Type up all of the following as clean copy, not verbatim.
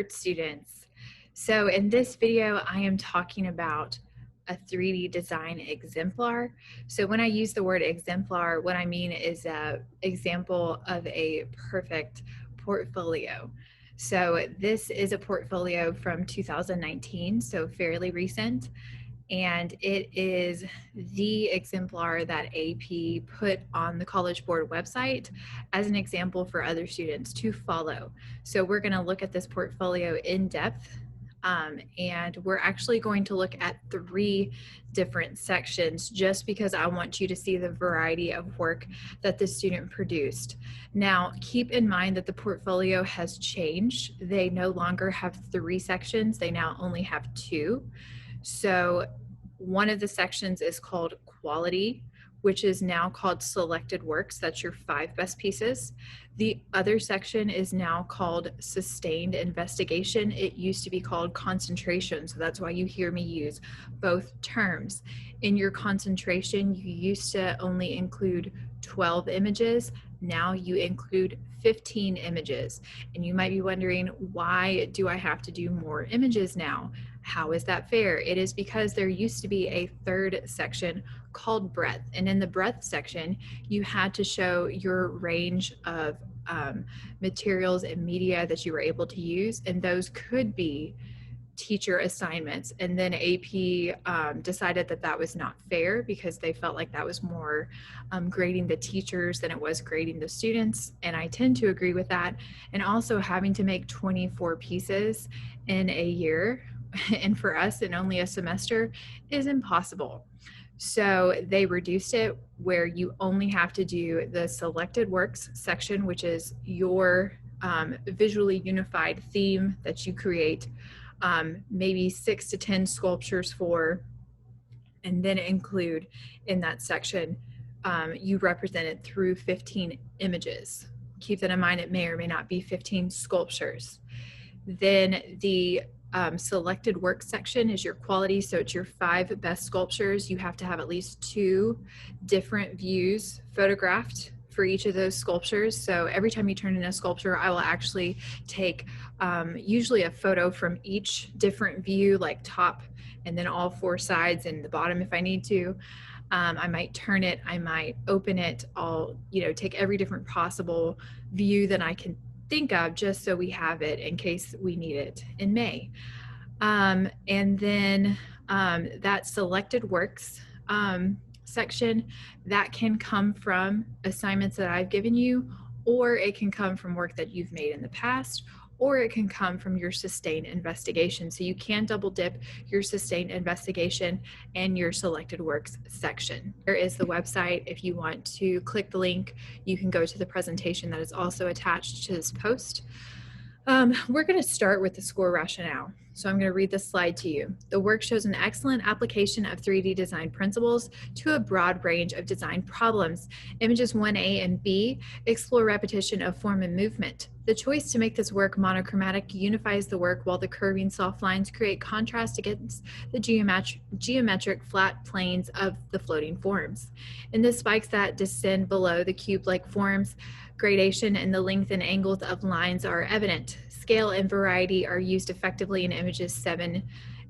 art students. So in this video, I am talking about a 3D design exemplar. So when I use the word exemplar, what I mean is an example of a perfect portfolio. So this is a portfolio from 2019, so fairly recent. And it is the exemplar that AP put on the College Board website as an example for other students to follow. So we're going to look at this portfolio in depth, and we're actually going to look at 3 different sections just because I want you to see the variety of work that the student produced. Now, keep in mind that the portfolio has changed. They no longer have 3 sections, they now only have 2. So one of the sections is called quality, which is now called selected works. That's your 5 best pieces. The other section is now called sustained investigation. It used to be called concentration. So that's why you hear me use both terms. In your concentration, you used to only include 12 images. Now you include 15 images. And you might be wondering, why do I have to do more images now? How is that fair? It is because there used to be a 3rd section called breadth. And in the breadth section, you had to show your range of materials and media that you were able to use. And those could be teacher assignments. And then AP decided that that was not fair because they felt like that was more grading the teachers than it was grading the students. And I tend to agree with that. And also having to make 24 pieces in a year and for us in only a semester is impossible. So they reduced it where you only have to do the selected works section, which is your visually unified theme that you create, maybe 6 to 10 sculptures for, and then include in that section, you represent it through 15 images. Keep that in mind, it may or may not be 15 sculptures. Then the selected work section is your quality. So it's your 5 best sculptures. You have to have at least 2 different views photographed for each of those sculptures. So every time you turn in a sculpture, I will actually take usually a photo from each different view, like top and then all 4 sides and the bottom if I need to. I might turn it, I might open it, I'll take every different possible view that I can think of just so we have it in case we need it in May. And then that selected works section, that can come from assignments that I've given you, or it can come from work that you've made in the past, or it can come from your sustained investigation. So you can double dip your sustained investigation and your selected works section. There is the website. If you want to click the link, you can go to the presentation that is also attached to this post. We're going to start with the score rationale. So I'm going to read this slide to you. The work shows an excellent application of 3D design principles to a broad range of design problems. Images 1A and B explore repetition of form and movement. The choice to make this work monochromatic unifies the work, while the curving soft lines create contrast against the geometric flat planes of the floating forms. In the spikes that descend below the cube-like forms, gradation in the length and angles of lines are evident. Scale and variety are used effectively in images 7A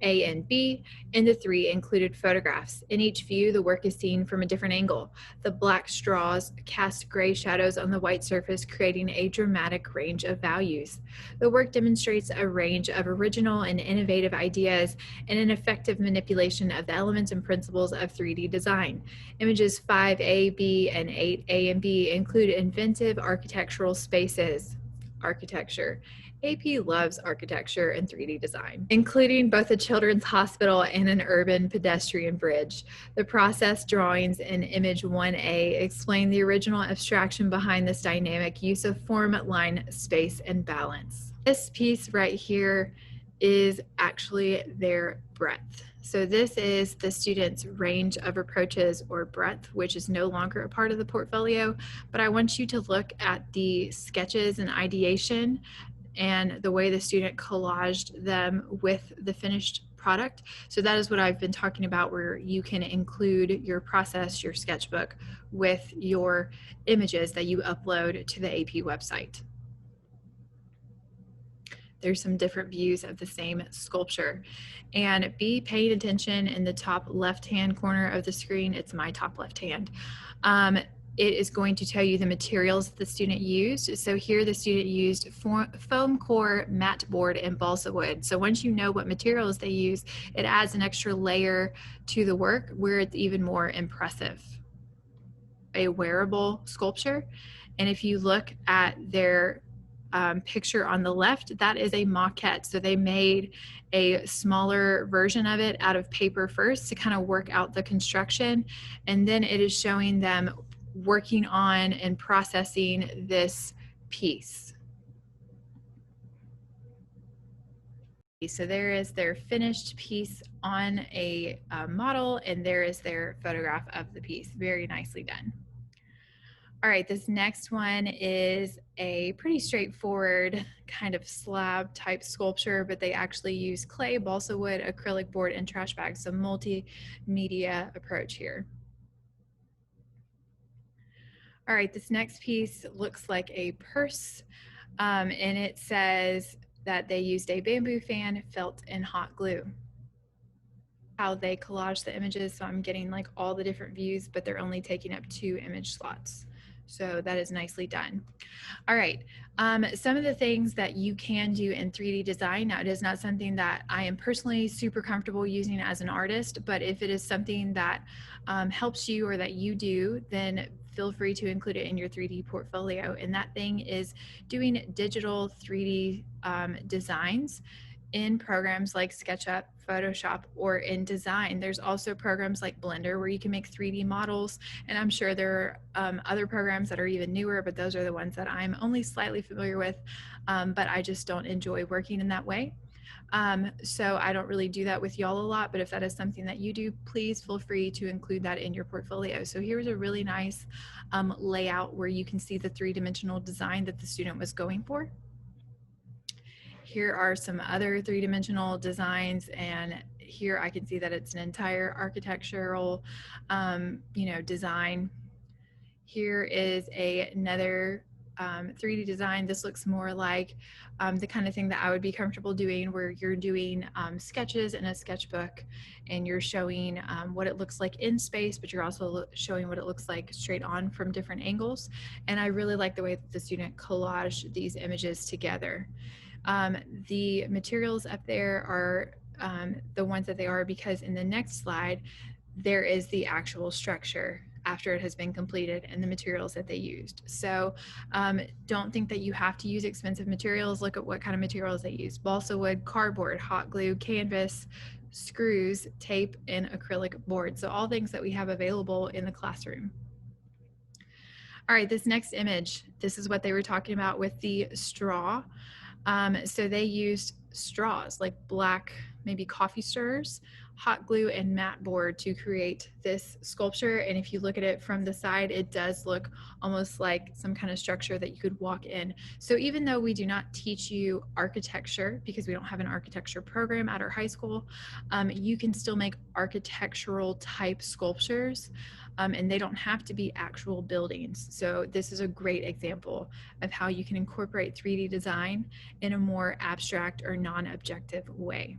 and B, and the 3 included photographs. In each view, the work is seen from a different angle. The black straws cast gray shadows on the white surface, creating a dramatic range of values. The work demonstrates a range of original and innovative ideas and an effective manipulation of the elements and principles of 3D design. Images 5A, B, and 8A and B include inventive architectural spaces. Architecture. AP loves architecture and 3D design, including both a children's hospital and an urban pedestrian bridge. The process drawings in image 1A explain the original abstraction behind this dynamic use of form, line, space, and balance. This piece right here is actually their breadth. So this is the student's range of approaches or breadth, which is no longer a part of the portfolio, but I want you to look at the sketches and ideation and the way the student collaged them with the finished product. So that is what I've been talking about, where you can include your process, your sketchbook, with your images that you upload to the AP website. there's some different views of the same sculpture. And be paying attention in the top left-hand corner of the screen. It's my top left hand. It is going to tell you the materials the student used. So here the student used foam core, matte board, and balsa wood. So once you know what materials they use, it adds an extra layer to the work where it's even more impressive. A wearable sculpture. And if you look at their picture on the left, that is a maquette. So they made a smaller version of it out of paper first to kind of work out the construction. And then it is showing them working on and processing this piece. So there is their finished piece on a model, and there is their photograph of the piece. Very nicely done. All right, this next one is a pretty straightforward kind of slab type sculpture, but they actually use clay, balsa wood, acrylic board, and trash bags. So multimedia approach here. All right, this next piece looks like a purse, and it says that they used a bamboo fan, felt, and hot glue. How they collage the images, so I'm getting like all the different views, but they're only taking up 2 image slots. So that is nicely done. All right, some of the things that you can do in 3D design. Now, it is not something that I am personally super comfortable using as an artist, but if it is something that helps you or that you do, then feel free to include it in your 3D portfolio. And that thing is doing digital 3D designs in programs like SketchUp, Photoshop, or InDesign. There's also programs like Blender where you can make 3D models, and I'm sure there are other programs that are even newer, but those are the ones that I'm only slightly familiar with, but I just don't enjoy working in that way. So I don't really do that with y'all a lot, but if that is something that you do, please feel free to include that in your portfolio. So here's a really nice layout where you can see the 3-dimensional design that the student was going for. Here are some other 3-dimensional designs, and here I can see that it's an entire architectural, design. Here is another 3D design. This looks more like the kind of thing that I would be comfortable doing, where you're doing sketches in a sketchbook, and you're showing what it looks like in space, but you're also showing what it looks like straight on from different angles. And I really like the way that the student collaged these images together. The materials up there are the ones that they are because in the next slide, there is the actual structure after it has been completed and the materials that they used. So don't think that you have to use expensive materials. Look at what kind of materials they use: balsa wood, cardboard, hot glue, canvas, screws, tape, and acrylic board. So all things that we have available in the classroom. All right, this next image, this is what they were talking about with the straw. So they used straws, like black, maybe coffee stirrers, hot glue, and matte board to create this sculpture. And if you look at it from the side, it does look almost like some kind of structure that you could walk in. So even though we do not teach you architecture, because we don't have an architecture program at our high school, you can still make architectural type sculptures. And they don't have to be actual buildings. So this is a great example of how you can incorporate 3D design in a more abstract or non-objective way.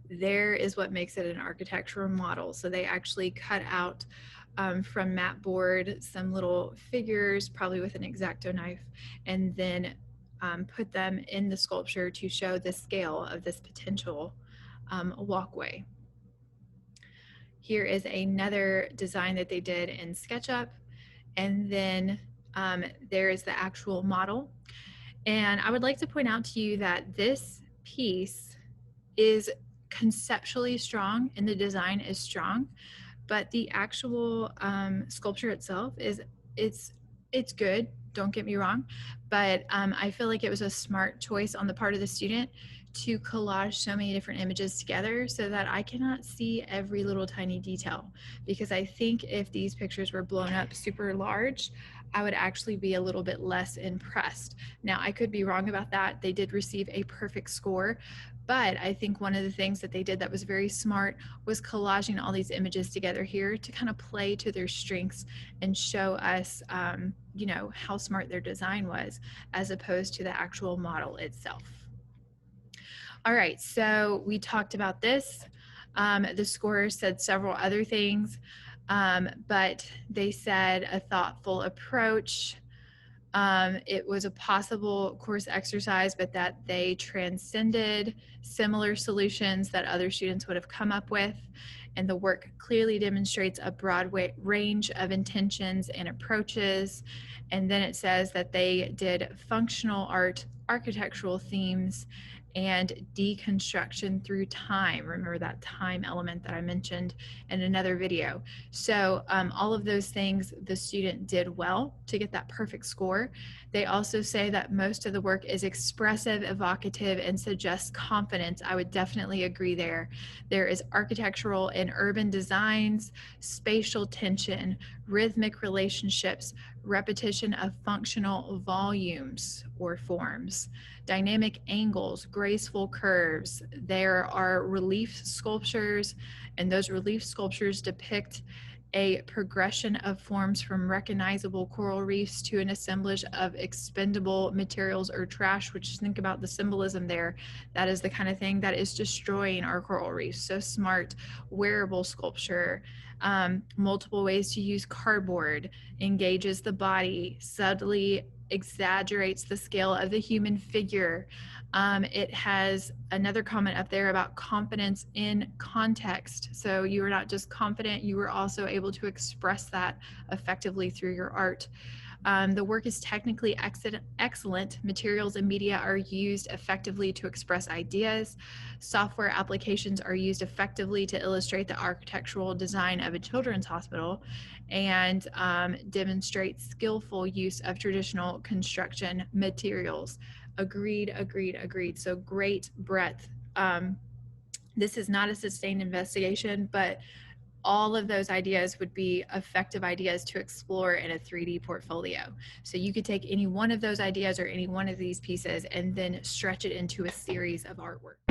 There is what makes it an architectural model. So they actually cut out from matte board some little figures, probably with an X-Acto knife, and then put them in the sculpture to show the scale of this potential walkway. Here is another design that they did in SketchUp, and then there is the actual model. And I would like to point out to you that this piece is conceptually strong and the design is strong, but the actual sculpture itself it's good, don't get me wrong, but I feel like it was a smart choice on the part of the student to collage so many different images together so that I cannot see every little tiny detail, because I think if these pictures were blown up super large, I would actually be a little bit less impressed. Now, I could be wrong about that. They did receive a perfect score, But I think one of the things that they did that was very smart was collaging all these images together here to kind of play to their strengths and show us, you know, how smart their design was as opposed to the actual model itself. All right, so we talked about this. The scorers said several other things, but they said a thoughtful approach. It was a possible course exercise, but that they transcended similar solutions that other students would have come up with. And the work clearly demonstrates a broad range of intentions and approaches. And then it says that they did functional art, architectural themes, and deconstruction through time. Remember that time element that I mentioned in another video. So all of those things the student did well to get that perfect score. They also say that most of the work is expressive, evocative, and suggests confidence. I would definitely agree there. There is architectural and urban designs, spatial tension, rhythmic relationships, repetition of functional volumes or forms, dynamic angles, graceful curves. There are relief sculptures, and those relief sculptures depict a progression of forms from recognizable coral reefs to an assemblage of expendable materials or trash, which, think about the symbolism there. That is the kind of thing that is destroying our coral reefs. So smart. Wearable sculpture, multiple ways to use cardboard, engages the body, subtly exaggerates the scale of the human figure. It has another comment up there about confidence in context. So you were not just confident, you were also able to express that effectively through your art. The work is technically excellent. Materials and media are used effectively to express ideas. Software applications are used effectively to illustrate the architectural design of a children's hospital and demonstrate skillful use of traditional construction materials. Agreed, agreed, agreed. So great breadth. This is not a sustained investigation, but all of those ideas would be effective ideas to explore in a 3D portfolio. So you could take any one of those ideas or any one of these pieces and then stretch it into a series of artwork.